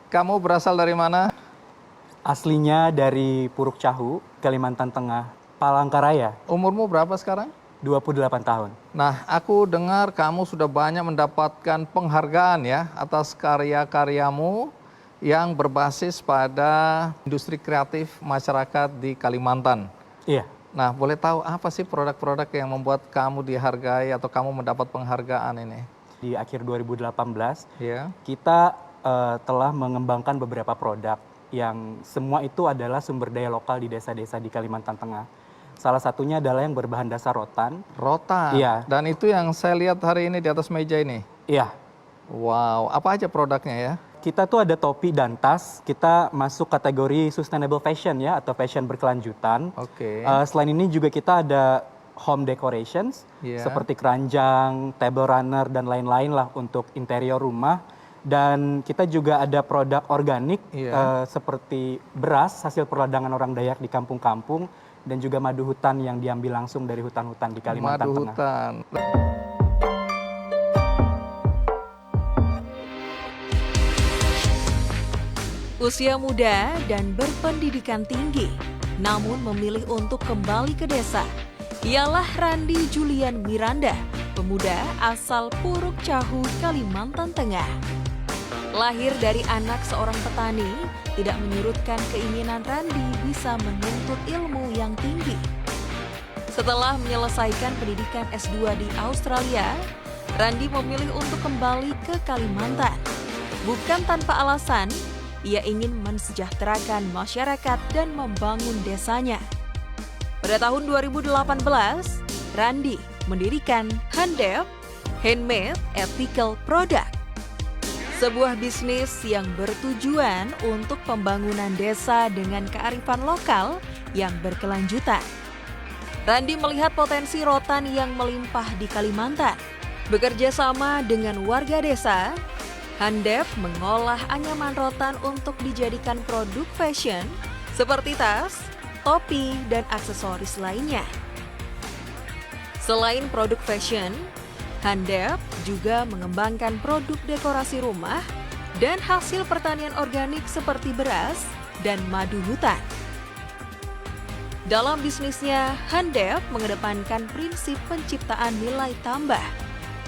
Kamu berasal dari mana? Aslinya dari Puruk Cahu, Kalimantan Tengah, Palangkaraya, Umurmu berapa sekarang? 28 tahun. Nah, aku dengar kamu sudah banyak mendapatkan penghargaan ya atas karya-karyamu yang berbasis pada industri kreatif masyarakat di Kalimantan. Iya, Nah, boleh tahu apa sih produk-produk yang membuat kamu dihargai atau kamu mendapat penghargaan ini? di akhir 2018 Ya. kita telah mengembangkan beberapa produk yang semua itu adalah sumber daya lokal di desa-desa di Kalimantan Tengah. Salah satunya adalah yang berbahan dasar rotan. Rotan. Iya. Dan itu yang saya lihat hari ini di atas meja ini. Iya, Wow, apa aja produknya ya? kita tuh ada topi dan tas, kita masuk kategori sustainable fashion ya, atau fashion berkelanjutan. Oke. Selain ini juga kita ada home decorations, Iya. seperti keranjang, table runner, dan lain-lain lah untuk interior rumah. Dan kita juga ada produk organik Iya. seperti beras, hasil perladangan orang Dayak di kampung-kampung, dan juga madu hutan yang diambil langsung dari hutan-hutan di Kalimantan Madu Tengah. hutan. Usia muda dan berpendidikan tinggi, namun memilih untuk kembali ke desa. Ialah Randi Julian Miranda, pemuda asal Puruk Cahu, Kalimantan Tengah. Lahir dari anak seorang petani, tidak menyurutkan keinginan Randi bisa menuntut ilmu yang tinggi. Setelah menyelesaikan pendidikan S2 di Australia, Randi memilih untuk kembali ke Kalimantan. Bukan tanpa alasan, ia ingin mensejahterakan masyarakat dan membangun desanya. Pada tahun 2018, Randi mendirikan Handep, Handmade Ethical Product. Sebuah bisnis yang bertujuan untuk pembangunan desa dengan kearifan lokal yang berkelanjutan. Randi melihat potensi rotan yang melimpah di Kalimantan. Bekerja sama dengan warga desa, Handep mengolah anyaman rotan untuk dijadikan produk fashion seperti tas, topi, dan aksesoris lainnya. Selain produk fashion, Handep juga mengembangkan produk dekorasi rumah dan hasil pertanian organik seperti beras dan madu hutan. Dalam bisnisnya, Handep mengedepankan prinsip penciptaan nilai tambah,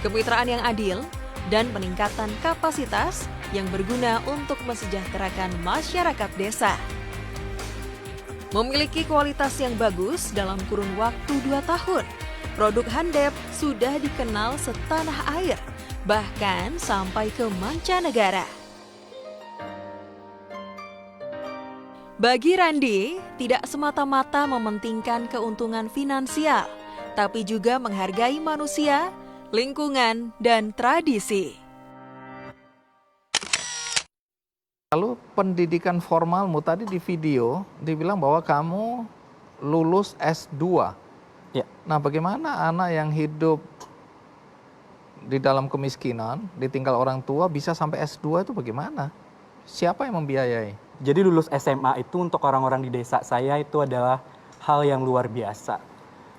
kemitraan yang adil, dan peningkatan kapasitas yang berguna untuk mesejahterakan masyarakat desa. Memiliki kualitas yang bagus dalam kurun waktu 2 tahun, produk Handep sudah dikenal setanah air, bahkan sampai ke mancanegara. Bagi Randi, tidak semata-mata mementingkan keuntungan finansial, tapi juga menghargai manusia, lingkungan, dan tradisi. Lalu pendidikan formalmu tadi di video dibilang bahwa kamu lulus S2. Ya. Nah, bagaimana anak yang hidup di dalam kemiskinan, ditinggal orang tua bisa sampai S2 itu bagaimana? Siapa yang membiayai? Jadi lulus SMA itu untuk orang-orang di desa saya itu adalah hal yang luar biasa.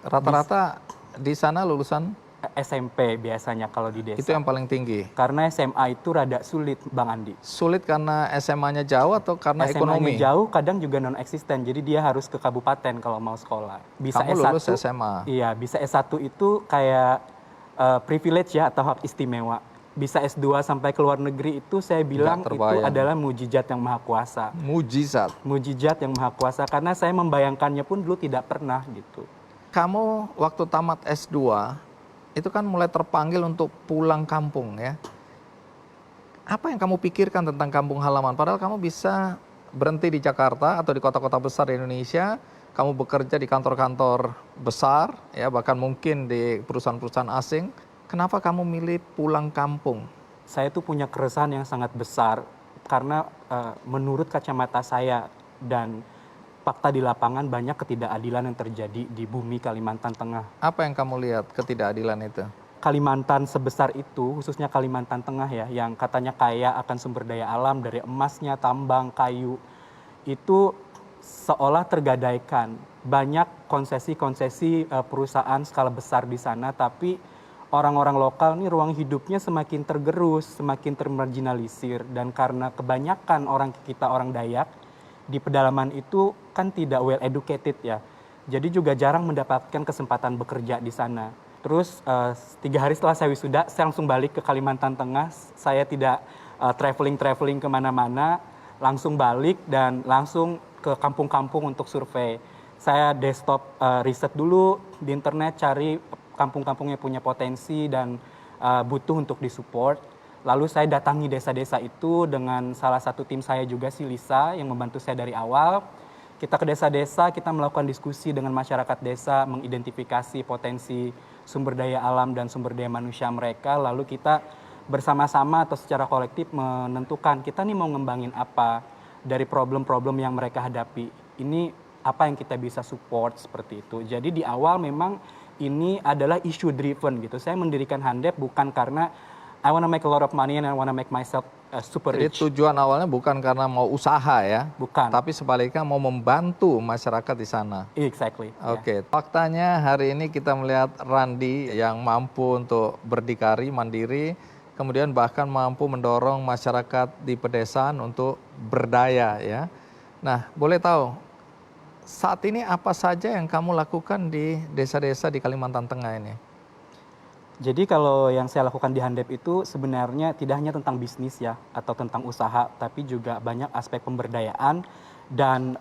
Rata-rata di sana lulusan SMP biasanya kalau di desa. itu yang paling tinggi. Karena SMA itu rada sulit, Bang Andi. Sulit karena SMA-nya jauh atau karena SMA-nya ekonomi? jauh, kadang juga non-eksisten. Jadi dia harus ke kabupaten kalau mau sekolah. Bisa Kamu S1, lulus SMA. Iya, bisa S1 itu kayak privilege ya atau hak istimewa. Bisa S2 sampai ke luar negeri itu saya bilang itu terbayang. adalah mujizat yang maha kuasa. Mujizat. Mujizat yang maha kuasa karena saya membayangkannya pun dulu tidak pernah gitu. Kamu waktu tamat S2 itu kan mulai terpanggil untuk pulang kampung ya. Apa yang kamu pikirkan tentang kampung halaman? Padahal kamu bisa berhenti di Jakarta atau di kota-kota besar di Indonesia, kamu bekerja di kantor-kantor besar, ya bahkan mungkin di perusahaan-perusahaan asing. Kenapa kamu milih pulang kampung? Saya tuh punya keresahan yang sangat besar karena menurut kacamata saya dan fakta di lapangan banyak ketidakadilan yang terjadi di bumi Kalimantan Tengah. Apa yang kamu lihat ketidakadilan itu? Kalimantan sebesar itu, khususnya Kalimantan Tengah ya, yang katanya kaya akan sumber daya alam dari emasnya, tambang, kayu, itu seolah tergadaikan. Banyak konsesi-konsesi perusahaan skala besar di sana, tapi orang-orang lokal nih ruang hidupnya semakin tergerus, semakin termarginalisir, dan karena kebanyakan orang kita orang Dayak di pedalaman itu kan tidak well educated ya. Jadi juga jarang mendapatkan kesempatan bekerja di sana. Terus 3 hari setelah saya wisuda, saya langsung balik ke Kalimantan Tengah. Saya tidak traveling kemana-mana, langsung balik dan langsung ke kampung-kampung untuk survei. Saya desktop riset dulu di internet, cari kampung-kampung yang punya potensi dan butuh untuk disupport. Lalu saya datangi desa-desa itu dengan salah satu tim saya juga, si Lisa, yang membantu saya dari awal. Kita ke desa-desa, kita melakukan diskusi dengan masyarakat desa, mengidentifikasi potensi sumber daya alam dan sumber daya manusia mereka. Lalu kita bersama-sama atau secara kolektif menentukan kita nih mau ngembangin apa dari problem-problem yang mereka hadapi. Ini apa yang kita bisa support seperti itu. Jadi di awal memang ini adalah issue driven gitu. Saya mendirikan Handep bukan karena I wanna make a lot of money and I wanna make myself super Jadi rich. tujuan awalnya bukan karena mau usaha ya, Bukan. tapi sebaliknya mau membantu masyarakat di sana. Exactly. Oke, faktanya hari ini kita melihat Randi yang mampu untuk berdikari, mandiri, kemudian bahkan mampu mendorong masyarakat di pedesaan untuk berdaya ya. Nah, boleh tahu saat ini apa saja yang kamu lakukan di desa-desa di Kalimantan Tengah ini? Jadi kalau yang saya lakukan di Handep itu sebenarnya tidak hanya tentang bisnis ya atau tentang usaha, tapi juga banyak aspek pemberdayaan dan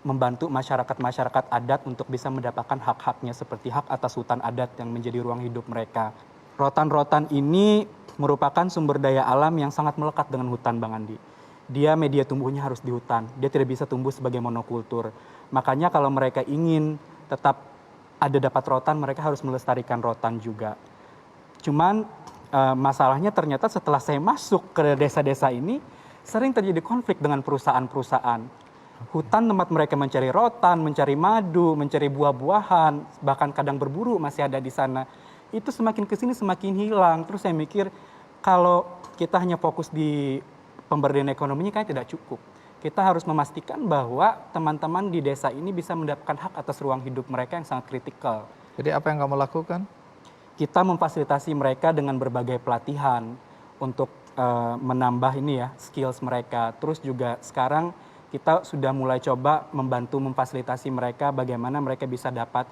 membantu masyarakat-masyarakat adat untuk bisa mendapatkan hak-haknya seperti hak atas hutan adat yang menjadi ruang hidup mereka. Rotan-rotan ini merupakan sumber daya alam yang sangat melekat dengan hutan, Bang Andi. Dia media tumbuhnya harus di hutan, dia tidak bisa tumbuh sebagai monokultur. Makanya kalau mereka ingin tetap ada dapat rotan, mereka harus melestarikan rotan juga. Cuman masalahnya ternyata setelah saya masuk ke desa-desa ini, sering terjadi konflik dengan perusahaan-perusahaan. Hutan tempat mereka mencari rotan, mencari madu, mencari buah-buahan, bahkan kadang berburu masih ada di sana. Itu semakin kesini semakin hilang. Terus saya mikir, kalau kita hanya fokus di pemberdayaan ekonominya kan tidak cukup. Kita harus memastikan bahwa teman-teman di desa ini bisa mendapatkan hak atas ruang hidup mereka yang sangat kritikal. Jadi apa yang kamu lakukan? Kita memfasilitasi mereka dengan berbagai pelatihan untuk menambah ini ya skills mereka. Terus juga sekarang kita sudah mulai coba membantu memfasilitasi mereka bagaimana mereka bisa dapat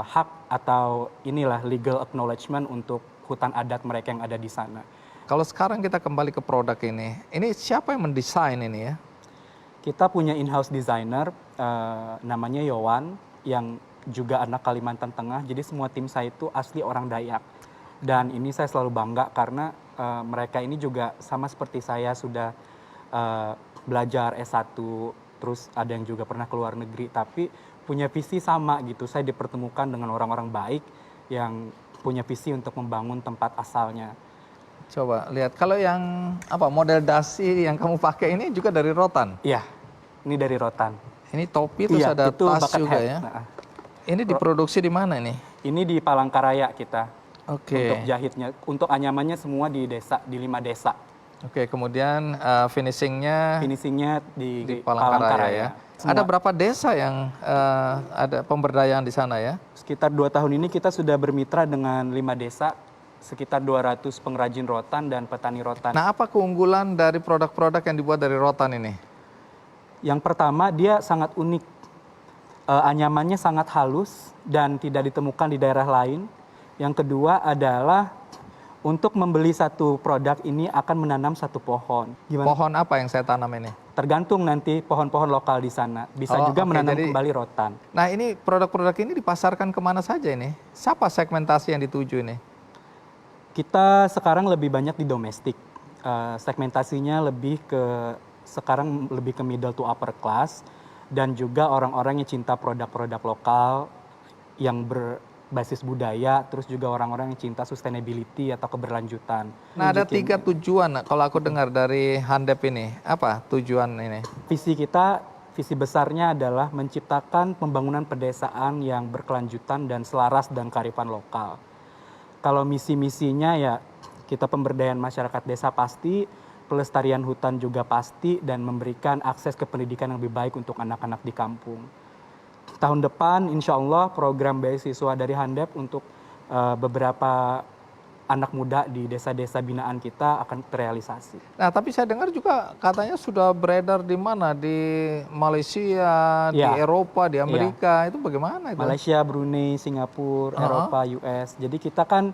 hak atau inilah legal acknowledgement untuk hutan adat mereka yang ada di sana. Kalau sekarang kita kembali ke produk ini siapa yang mendesain ini ya? Kita punya in-house designer namanya Yowan yang juga anak Kalimantan Tengah. Jadi semua tim saya itu asli orang Dayak. Dan ini saya selalu bangga karena mereka ini juga sama seperti saya sudah belajar S1, terus ada yang juga pernah ke luar negeri, tapi punya visi sama gitu. Saya dipertemukan dengan orang-orang baik yang punya visi untuk membangun tempat asalnya. Coba lihat, kalau yang model dasi yang kamu pakai ini juga dari rotan? Iya, ini dari rotan. Ini topi terus ada itu tas bucket juga hat. ya? Nah, Ini diproduksi di mana ini? ini di Palangkaraya kita. Oke. Untuk jahitnya, untuk anyamannya semua di 5 desa. Oke, kemudian finishingnya Finishingnya di di Palangkaraya ya. Semua. Ada berapa desa yang ada pemberdayaan di sana ya? Sekitar 2 tahun ini kita sudah bermitra dengan 5 desa, sekitar 200 pengrajin rotan dan petani rotan. Nah, apa keunggulan dari produk-produk yang dibuat dari rotan ini? Yang pertama, dia sangat unik. Anyamannya sangat halus dan tidak ditemukan di daerah lain. Yang kedua adalah untuk membeli satu produk ini akan menanam satu pohon. Gimana? Pohon apa yang saya tanam ini? Tergantung nanti pohon-pohon lokal di sana. Bisa Oh, juga oke, menanam jadi- kembali rotan. Nah, ini produk-produk ini dipasarkan kemana saja ini? Siapa segmentasi yang dituju ini? Kita sekarang lebih banyak di domestik. Segmentasinya sekarang lebih ke middle to upper class dan juga orang-orang yang cinta produk-produk lokal yang berbasis budaya, terus juga orang-orang yang cinta sustainability atau keberlanjutan. Nah, ada 3 tujuan kalau aku dengar dari Handep ini. Apa tujuan ini? Visi besarnya adalah menciptakan pembangunan pedesaan yang berkelanjutan dan selaras dengan kearifan lokal. Kalau misi-misinya ya kita pemberdayaan masyarakat desa pasti, pelestarian hutan juga pasti, dan memberikan akses ke pendidikan yang lebih baik untuk anak-anak di kampung. Tahun depan insya Allah program beasiswa dari Handep untuk beberapa anak muda di desa-desa binaan kita akan terrealisasi. Nah, tapi saya dengar juga katanya sudah beredar di mana? Di Malaysia, di Ya. Eropa, di Amerika. Itu bagaimana itu? Malaysia, Brunei, Singapura, Uh-huh. Eropa, US. Jadi kita kan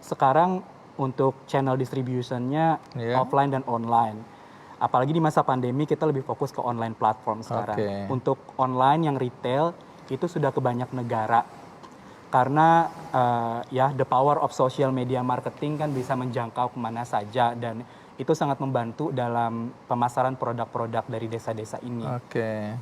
sekarang untuk channel distributionnya Iya. offline dan online. Apalagi di masa pandemi kita lebih fokus ke online platform sekarang. Oke. Untuk online yang retail itu sudah ke banyak negara. Karena ya the power of social media marketing kan bisa menjangkau kemana saja dan itu sangat membantu dalam pemasaran produk-produk dari desa-desa ini. Oke.